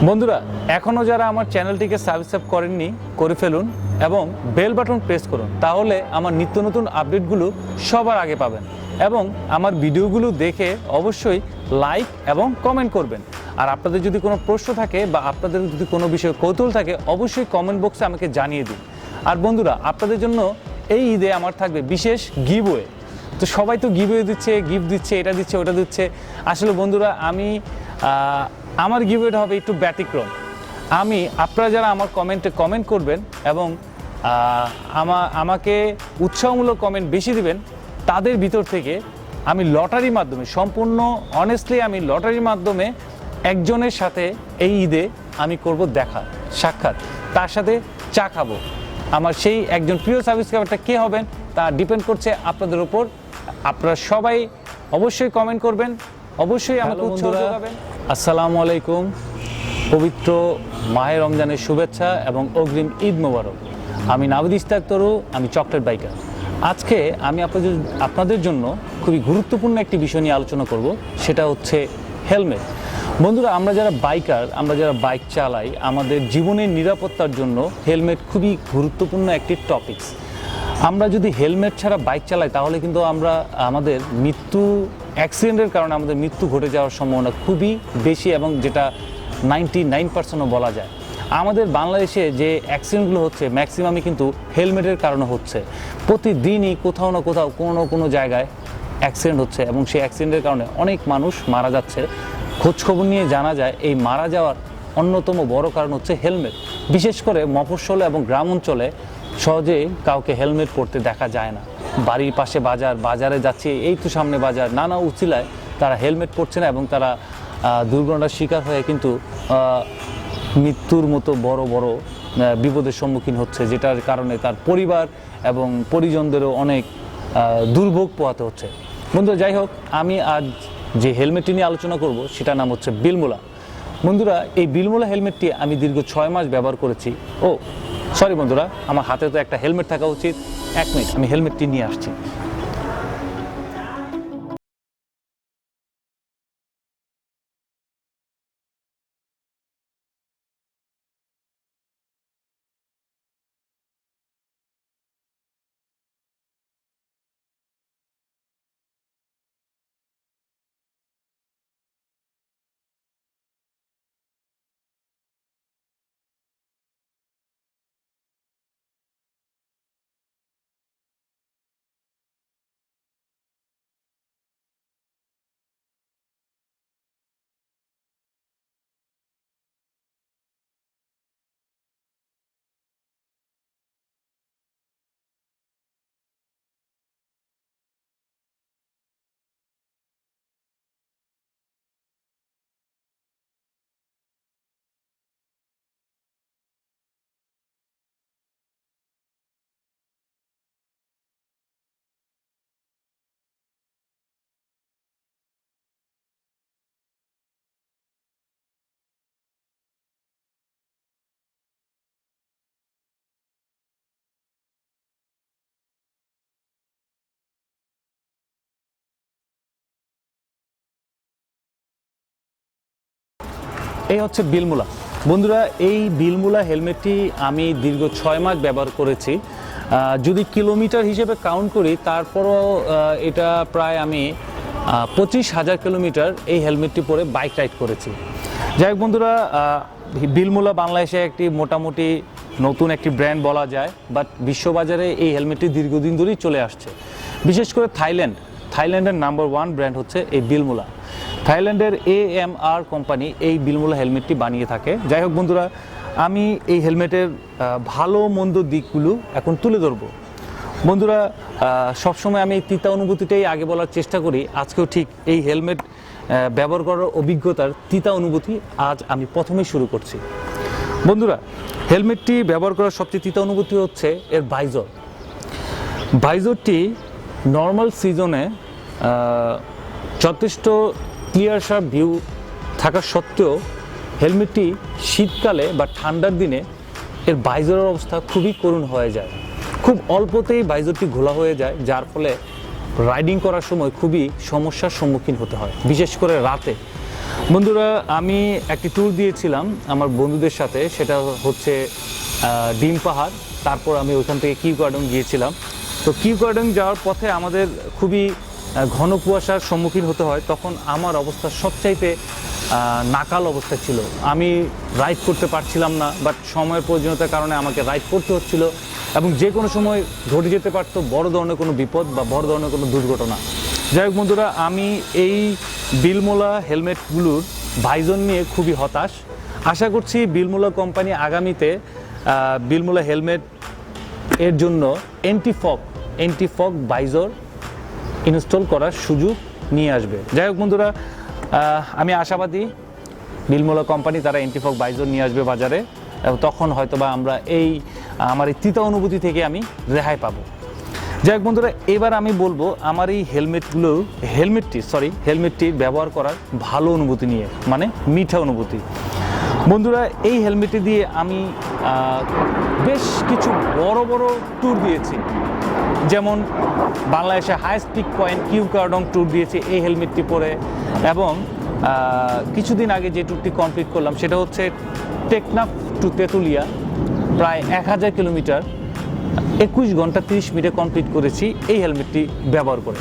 বন্ধুরা এখনও যারা আমার চ্যানেলটিকে সাবস্ক্রাইব করেননি করে ফেলুন এবং বেল বাটন প্রেস করুন, তাহলে আমার নিত্য নতুন আপডেটগুলো সবার আগে পাবেন এবং আমার ভিডিওগুলো দেখে অবশ্যই লাইক এবং কমেন্ট করবেন। আর আপনাদের যদি কোনো প্রশ্ন থাকে বা আপনাদের যদি কোনো বিষয়ে কৌতূহল থাকে অবশ্যই কমেন্ট বক্সে আমাকে জানিয়ে দিন। আর বন্ধুরা আপনাদের জন্য এই ঈদে আমার থাকবে বিশেষ গিভওয়ে। তো সবাই তো গিভওয়ে দিচ্ছে, গিফট দিচ্ছে, এটা দিচ্ছে ওটা দিচ্ছে। আসলে বন্ধুরা আমার গিভওয়েটা হবে একটু ব্যতিক্রম। আপনারা যারা আমার কমেন্ট করবেন এবং আমাকে উৎসাহমূলক কমেন্ট বেশি দিবেন, তাদের ভিতর থেকে আমি লটারির মাধ্যমে সম্পূর্ণ অনেস্টলি আমি লটারির মাধ্যমে একজনের সাথে এই ঈদে আমি করব দেখা সাক্ষাৎ, তার সাথে চা খাবো। আমার সেই একজন প্রিয় সাবস্ক্রাইবারটা কে হবেন তা ডিপেন্ড করছে আপনাদের উপর। আপনারা সবাই অবশ্যই কমেন্ট করবেন, অবশ্যই আমাকে উৎসাহ যোগাবেন। আসসালামু আলাইকুম, পবিত্র মাহে রমজানের শুভেচ্ছা এবং অগ্রিম ঈদ মোবারক। আমি নাবিদ ইস্তাক তরু, আমি চকলেট বাইকার। আজকে আমি আপনাদের জন্য খুবই গুরুত্বপূর্ণ একটি বিষয় নিয়ে আলোচনা করব, সেটা হচ্ছে হেলমেট। বন্ধুরা আমরা যারা বাইকার, আমরা যারা বাইক চালাই, আমাদের জীবনের নিরাপত্তার জন্য হেলমেট খুবই গুরুত্বপূর্ণ একটি টপিকস। আমরা যদি হেলমেট ছাড়া বাইক চালাই তাহলে কিন্তু আমাদের অ্যাক্সিডেন্টের কারণে আমাদের মৃত্যু ঘটে যাওয়ার সম্ভাবনা খুবই বেশি এবং যেটা 99% বলা যায়। আমাদের বাংলাদেশে যে অ্যাক্সিডেন্টগুলো হচ্ছে ম্যাক্সিমামই কিন্তু হেলমেটের কারণে হচ্ছে। প্রতিদিনই কোথাও না কোথাও কোনো জায়গায় অ্যাক্সিডেন্ট হচ্ছে এবং সেই অ্যাক্সিডেন্টের কারণে অনেক মানুষ মারা যাচ্ছে। খোঁজখবর নিয়ে জানা যায় এই মারা যাওয়ার অন্যতম বড় কারণ হচ্ছে হেলমেট। বিশেষ করে মফস্বলে এবং গ্রাম অঞ্চলে সহজে কাউকে হেলমেট পরতে দেখা যায় না। বাড়ির পাশে বাজারে যাচ্ছে, এই তো সামনে বাজার, নানা উচিলায় তারা হেলমেট পরছে না এবং তারা দুর্ঘটনার শিকার হয়ে কিন্তু মৃত্যুর মতো বড় বড় বিপদের সম্মুখীন হচ্ছে, যেটার কারণে তার পরিবার এবং পরিজনদেরও অনেক দুর্ভোগ পোহাতে হচ্ছে। বন্ধুরা যাই হোক, আমি আজ যে হেলমেটটি নিয়ে আলোচনা করব সেটার নাম হচ্ছে বিলমুলা। বন্ধুরা এই বিলমুলা হেলমেটটি আমি দীর্ঘ 6 মাস ব্যবহার করেছি। সরি বন্ধুরা, আমার হাতে তো একটা হেলমেট থাকা উচিত। 1 মিনিট, আমি হেলমেটটি নিয়ে আসছি। এই হচ্ছে বিলমুলা। বন্ধুরা এই বিলমুলা হেলমেটটি আমি দীর্ঘ 6 মাস ব্যবহার করেছি। যদি কিলোমিটার হিসেবে কাউন্ট করি তারপরও এটা প্রায় আমি 25,000 কিলোমিটার এই হেলমেটটি পরে বাইক রাইড করেছি। যাই হোক বন্ধুরা, বিলমুলা বাংলাদেশে একটি মোটামুটি নতুন একটি ব্র্যান্ড বলা যায়, বাট বিশ্ববাজারে এই হেলমেটটি দীর্ঘদিন ধরেই চলে আসছে। বিশেষ করে থাইল্যান্ডের নাম্বার 1 ব্র্যান্ড হচ্ছে এই বিলমুলা। থাইল্যান্ডের AMR কোম্পানি এই বিলমুলা হেলমেটটি বানিয়ে থাকে। যাই হোক বন্ধুরা, আমি এই হেলমেটের ভালো মন্দ দিকগুলো এখন তুলে ধরবো। বন্ধুরা সবসময় আমি এই তিতা অনুভূতিটাই আগে বলার চেষ্টা করি। আজকেও ঠিক এই হেলমেট ব্যবহার করার অভিজ্ঞতার তিতা অনুভূতি আজ আমি প্রথমেই শুরু করছি। বন্ধুরা হেলমেটটি ব্যবহার করার সবচেয়ে তিতা অনুভূতি হচ্ছে এর ভাইজরটি নর্মাল সিজনে যথেষ্ট ক্লিয়ার শার্প ভিউ থাকা সত্ত্বেও হেলমেটটি শীতকালে বা ঠান্ডার দিনে এর ভাইজরের অবস্থা খুবই করুণ হয়ে যায়। খুব অল্পতেই ভাইজরটি ঘোলা হয়ে যায়, যার ফলে রাইডিং করার সময় খুবই সমস্যার সম্মুখীন হতে হয়, বিশেষ করে রাতে। বন্ধুরা, আমি একটি ট্যুর দিয়েছিলাম আমার বন্ধুদের সাথে, সেটা হচ্ছে ডিম পাহাড়। তারপর আমি ওইখান থেকে কিউকার্ডং গিয়েছিলাম। তো কিউকার্ডং যাওয়ার পথে আমাদের খুবই ঘন কুয়াশার সম্মুখীন হতে হয়। তখন আমার অবস্থা সবচাইতে নাকাল অবস্থা ছিল। আমি রাইড করতে পারছিলাম না, বাট সময়ের প্রয়োজনীয়তার কারণে আমাকে রাইড করতে হচ্ছিল এবং যে কোনো সময় ঘটে যেতে পারতো বড় ধরনের কোনো বিপদ বা বড় ধরনের কোনো দুর্ঘটনা। যাই হোক বন্ধুরা, আমি এই বিলমোলা হেলমেটগুলোর ভাইজন নিয়ে খুবই হতাশ। আশা করছি বিলমোলা কোম্পানি আগামীতে বিলমোলা হেলমেট এর জন্য এন্টিফগ ভাইজর ইনস্টল করার সুযোগ নিয়ে আসবে। যাই হোক বন্ধুরা, আমি আশাবাদী বিলমোলা কোম্পানি তারা এন্টিফগ ভাইজর নিয়ে আসবে বাজারে, এবং তখন হয়তোবা আমরা আমার এই তিতা অনুভূতি থেকে আমি রেহাই পাবো। যাই হোক বন্ধুরা, এবার আমি বলবো আমার এই হেলমেটটি ব্যবহার করার ভালো অনুভূতি নিয়ে, মানে মিঠা অনুভূতি। বন্ধুরা, এই হেলমেটটি দিয়ে আমি বেশ কিছু বড় বড় ট্যুর দিয়েছি। যেমন বাংলাদেশে হাইস্ট পিক পয়েন্ট কিউকার্ডং ট্যুর দিয়েছি এই হেলমেটটি পরে, এবং কিছুদিন আগে যে ট্যুরটি কমপ্লিট করলাম সেটা হচ্ছে টেকনাফ টু তেঁতুলিয়া, প্রায় 1000 কিলোমিটার 21 ঘন্টা 30 মিনিটে কমপ্লিট করেছি এই হেলমেটটি ব্যবহার করে।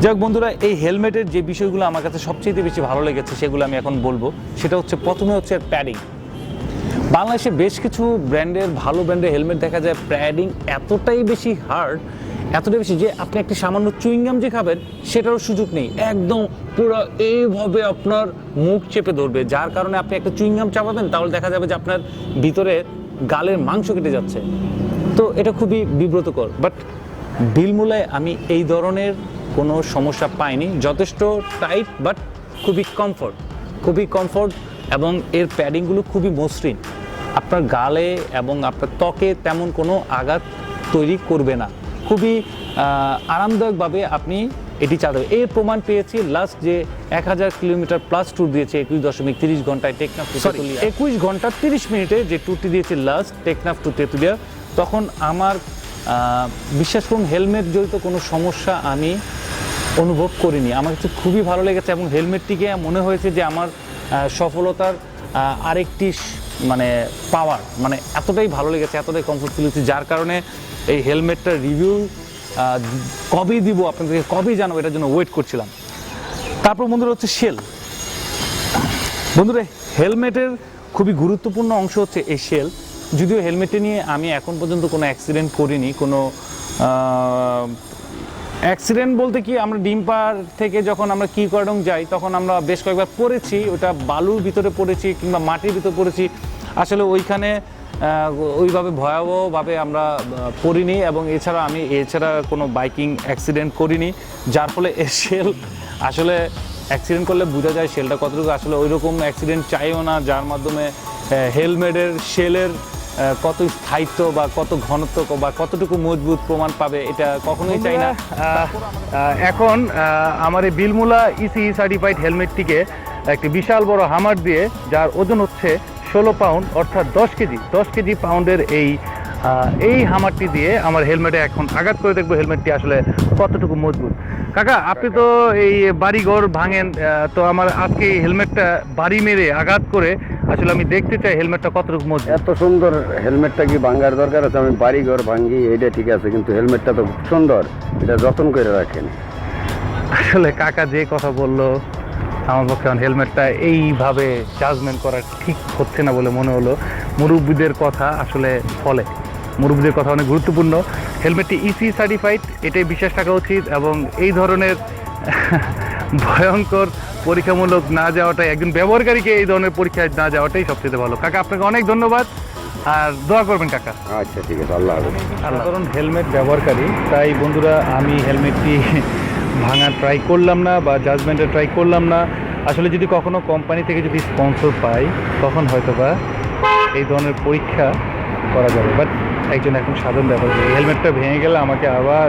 যাই হোক বন্ধুরা, এই হেলমেটের যে বিষয়গুলো আমার কাছে সবচেয়ে বেশি ভালো লেগেছে সেগুলো আমি এখন বলবো। সেটা হচ্ছে, প্রথমে হচ্ছে প্যাডিং। বাংলাদেশে বেশ কিছু ভালো ব্র্যান্ডের হেলমেট দেখা যায় প্যাডিং এতটাই বেশি হার্ড, এতটাই বেশি যে আপনি একটি সামান্য চুইংগাম যে খাবেন সেটারও সুযোগ নেই। একদম পুরো এইভাবে আপনার মুখ চেপে ধরবে, যার কারণে আপনি একটা চুইংগাম চাপাবেন তাহলে দেখা যাবে যে আপনার ভিতরে গালের মাংস কেটে যাচ্ছে। তো এটা খুবই বিব্রতকর। বাট বিলমোলায় আমি এই ধরনের কোনো সমস্যা পাইনি। যথেষ্ট টাইট বাট খুবই কমফোর্ট, এবং এর প্যাডিংগুলো খুবই মসৃণ। আপনার গালে এবং আপনার ত্বকে তেমন কোনো আঘাত তৈরি করবে না। খুবই আরামদায়কভাবে আপনি এটি চালাবেন। এর প্রমাণ পেয়েছি লাস্ট যে 1000 কিলোমিটার প্লাস ট্যুর দিয়েছে 21.30 ঘন্টায় টেকনাফ টু তেঁতুলিয়া, 21 ঘন্টা 30 মিনিটে যে ট্যুরটি দিয়েছে লাস্ট টেকনাফ টু তেঁতুলিয়া, তখন আমার বিশ্বাস করুন হেলমেট জড়িত কোনো সমস্যা আমি অনুভব করিনি। আমার কাছে খুবই ভালো লেগেছে, এবং হেলমেটটিকে মনে হয়েছে যে আমার সফলতার আরেকটি মানে পাওয়ার, মানে এতটাই ভালো লেগেছে, এতটাই কমফোর্ট ফিল হচ্ছে, যার কারণে এই হেলমেটটার রিভিউ কবে দিব আপনাদেরকে, কবে জানাবো, এটার জন্য ওয়েট করছিলাম। তারপর বন্ধুরা হচ্ছে শেল। বন্ধুরা, হেলমেটের খুবই গুরুত্বপূর্ণ অংশ হচ্ছে এই শেল। যদিও হেলমেটে নিয়ে আমি এখন পর্যন্ত কোনো অ্যাক্সিডেন্ট করিনি, কোনো অ্যাক্সিডেন্ট বলতে কি, আমরা ডিম পাহাড় থেকে যখন আমরা কিউকার্ডং যাই তখন আমরা বেশ কয়েকবার পড়েছি, ওটা বালুর ভিতরে পড়েছি কিংবা মাটির ভিতরে পড়েছি। আসলে ওইখানে ওইভাবে ভয়াবহভাবে আমরা পড়িনি, এবং এছাড়া কোনো বাইকিং অ্যাক্সিডেন্ট করিনি, যার ফলে শেল আসলে অ্যাক্সিডেন্ট করলে বোঝা যায় শেলটা কতটুকু আসলে ওই রকম অ্যাক্সিডেন্ট চাইও না, যার মাধ্যমে হেলমেটের শেলের কত স্থায়িত্ব বা কত ঘনত্ব বা কতটুকু মজবুত প্রমাণ পাবে, এটা কখনোই চাই না। এখন আমার এই বিলমোলা ইসি সার্টিফাইড হেলমেটটিকে একটি বিশাল বড় হামার দিয়ে, যার ওজন হচ্ছে 16 পাউন্ড অর্থাৎ 10 কেজি পাউন্ডের এই হামারটি দিয়ে আমার হেলমেটে এখন আঘাত করে দেখবো হেলমেটটি আসলে কতটুকু মজবুত। কাকা, আপনি তো এই বাড়িঘর ভাঙেন, তো আমার আজকে এই হেলমেটটা বাড়ি মেরে আঘাত করে আসলে আমি দেখতে চাই হেলমেটটা কতটুকু মজবুত। এত সুন্দর হেলমেটটা কি ভাঙার দরকার আছে? আমি বাড়িঘর ভাঙ্গি, এটা ঠিক আছে, কিন্তু হেলমেটটা তো খুব সুন্দর, এটা যত্ন করে রাখেন। আসলে কাকা যে কথা বললো আমার পক্ষে হেলমেটটা এইভাবে জাজমেন্ট করা ঠিক হচ্ছে না বলে মনে হলো। মুরব্বীদের কথা আসলে ফলে, মুরব্বীদের কথা অনেক গুরুত্বপূর্ণ। হেলমেটটি ইসি সার্টিফাইড, এটাই বিশ্বাস থাকা উচিত, এবং এই ধরনের ভয়ঙ্কর পরীক্ষামূলক না যাওয়াটাই, একজন ব্যবহারকারীকে এই ধরনের পরীক্ষায় না যাওয়াটাই সবচেয়ে ভালো। কাকা, আপনাকে অনেক ধন্যবাদ, আর দোয়া করবেন কাকা। আচ্ছা ঠিক আছে, আল্লাহ হাফেজ। সাধারণ হেলমেট ব্যবহারকারী, তাই বন্ধুরা আমি হেলমেটটি ভাঙার ট্রাই করলাম না বা জাজমেন্টের ট্রাই করলাম না। আসলে যদি কখনো কোম্পানি থেকে যদি স্পন্সর পাই তখন হয়তোবা এই ধরনের পরীক্ষা করা যাবে। বাট একজন এখন সাধারণ ব্যবহারকারী, এই হেলমেটটা ভেঙে গেলে আমাকে আবার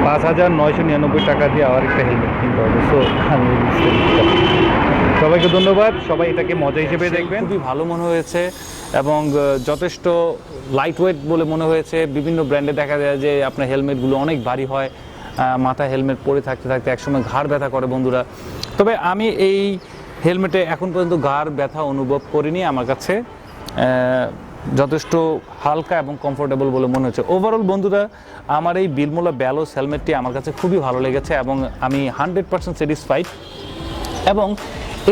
5,999 টাকা দিয়ে আবার একটা হেলমেট কিনতে হবে। সো আমি সবাইকে ধন্যবাদ, সবাই এটাকে মজা হিসেবে দেখবেন। খুবই ভালো মনে হয়েছে এবং যথেষ্ট লাইট ওয়েট বলে মনে হয়েছে। বিভিন্ন ব্র্যান্ডে দেখা যায় যে আপনার হেলমেটগুলো অনেক ভারী হয়, মাথায় হেলমেট পরে থাকতে থাকতে একসময় ঘাড় ব্যথা করে বন্ধুরা। তবে আমি এই হেলমেটে এখন পর্যন্ত ঘাড় ব্যথা অনুভব করিনি, আমার কাছে যথেষ্ট হালকা এবং কমফোর্টেবল বলে মনে হচ্ছে। ওভারঅল বন্ধুরা, আমার এই বিলমোলা ব্যালোস হেলমেটটি আমার কাছে খুবই ভালো লেগেছে এবং আমি 100% স্যাটিসফাইড। এবং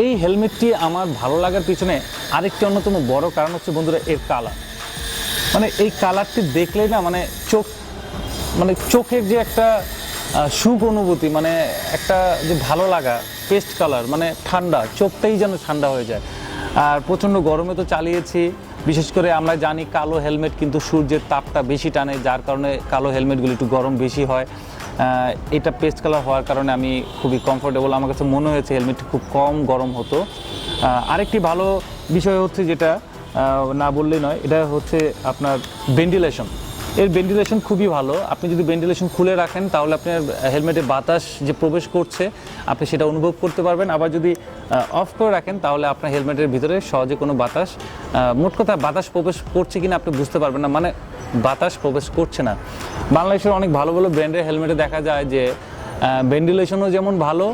এই হেলমেটটি আমার ভালো লাগার পিছনে আরেকটি অন্যতম বড় কারণ হচ্ছে বন্ধুরা এর কালার। মানে এই কালারটি দেখলেই না মানে চোখের যে একটা সুখ অনুভূতি, মানে একটা যে ভালো লাগা, পেস্ট কালার, মানে ঠান্ডা, চোখটাই যেন ঠান্ডা হয়ে যায়। আর প্রচণ্ড গরমে তো চালিয়েছি, বিশেষ করে আমরা জানি কালো হেলমেট কিন্তু সূর্যের তাপটা বেশি টানে, যার কারণে কালো হেলমেটগুলি একটু গরম বেশি হয়। এটা পেস্ট কালার হওয়ার কারণে আমি খুবই কমফোর্টেবল, আমার কাছে মনে হয়েছে হেলমেটটি খুব কম গরম হতো। আরেকটি ভালো বিষয় হচ্ছে যেটা না বললেই নয়, এটা হচ্ছে আপনার ভেন্টিলেশন। এর ভেন্টিলেশন খুবই ভালো। আপনি যদি ভেন্টিলেশন খুলে রাখেন তাহলে আপনার হেলমেটে বাতাস যে প্রবেশ করছে আপনি সেটা অনুভব করতে পারবেন। আবার যদি অফ করে রাখেন তাহলে আপনার হেলমেটের ভিতরে সহজে কোনো বাতাস, মোট কথা বাতাস প্রবেশ করছে কিনা আপনি বুঝতে পারবেন না, মানে বাতাস প্রবেশ করছে না। বাংলাদেশের অনেক ভালো ভালো ব্র্যান্ডের হেলমেটে দেখা যায় যে ভেন্টিলেশনও যেমন ভালো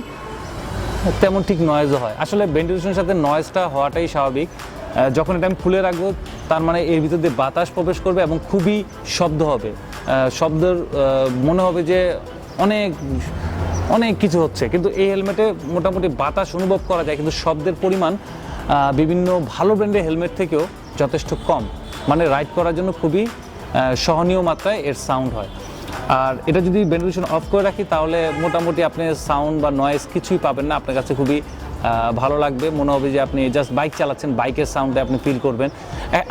তেমন ঠিক নয়েজও হয়। আসলে ভেন্টিলেশনের সাথে নয়েজটা হওয়াটাই স্বাভাবিক। যখন এটা আমি খুলে রাখবো তার মানে এর ভিতর দিয়ে বাতাস প্রবেশ করবে এবং খুবই শব্দ হবে, শব্দের মনে হবে যে অনেক অনেক কিছু হচ্ছে, কিন্তু এই হেলমেটে মোটামুটি বাতাস অনুভব করা যায়, কিন্তু শব্দের পরিমাণ বিভিন্ন ভালো ব্র্যান্ডের হেলমেট থেকেও যথেষ্ট কম। মানে রাইড করার জন্য খুবই সহনীয় মাত্রায় এর সাউন্ড হয়। আর এটা যদি ভেন্টিলেশন অফ করে রাখি তাহলে মোটামুটি আপনি সাউন্ড বা নয়েজ কিছুই পাবেন না, আপনার কাছে খুবই ভালো লাগবে, মনে হবে যে আপনি জাস্ট বাইক চালাচ্ছেন, বাইকের সাউন্ডে আপনি ফিল করবেন।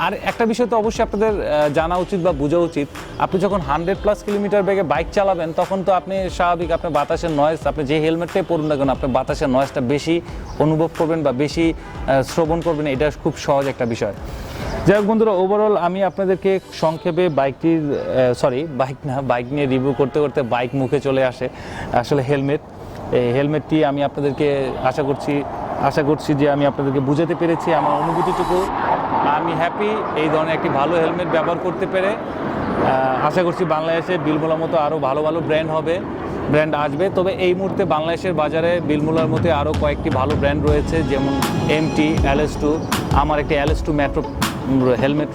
আর একটা বিষয় তো অবশ্যই আপনাদের জানা উচিত বা বোঝা উচিত, আপনি যখন 100+ কিলোমিটার বেগে বাইক চালাবেন তখন তো আপনি স্বাভাবিক আপনার বাতাসের নয়েজ, আপনি যে হেলমেটটাই পরুন না কেন আপনি বাতাসের নয়েজটা বেশি অনুভব করবেন বা বেশি শ্রবণ করবেন, এটা খুব সহজ একটা বিষয়। যাই হোক বন্ধুরা, ওভারঅল আমি আপনাদেরকে সংক্ষেপে বাইক নিয়ে রিভিউ করতে করতে বাইক মুখে চলে আসে। আসলে এই হেলমেটটি আমি আপনাদেরকে আশা করছি যে আমি আপনাদেরকে বুঝাতে পেরেছি আমার অনুভূতিটুকু। আমি হ্যাপি এই ধরনের একটি ভালো হেলমেট ব্যবহার করতে পেরে। আশা করছি বাংলাদেশে বিলমোলার মতো আরও ভালো ভালো ব্র্যান্ড আসবে। তবে এই মুহূর্তে বাংলাদেশের বাজারে বিলমোলার মতো আরও কয়েকটি ভালো ব্র্যান্ড রয়েছে, যেমন MT, LS2, আমার একটি LS2 মেট্রো হেলমেট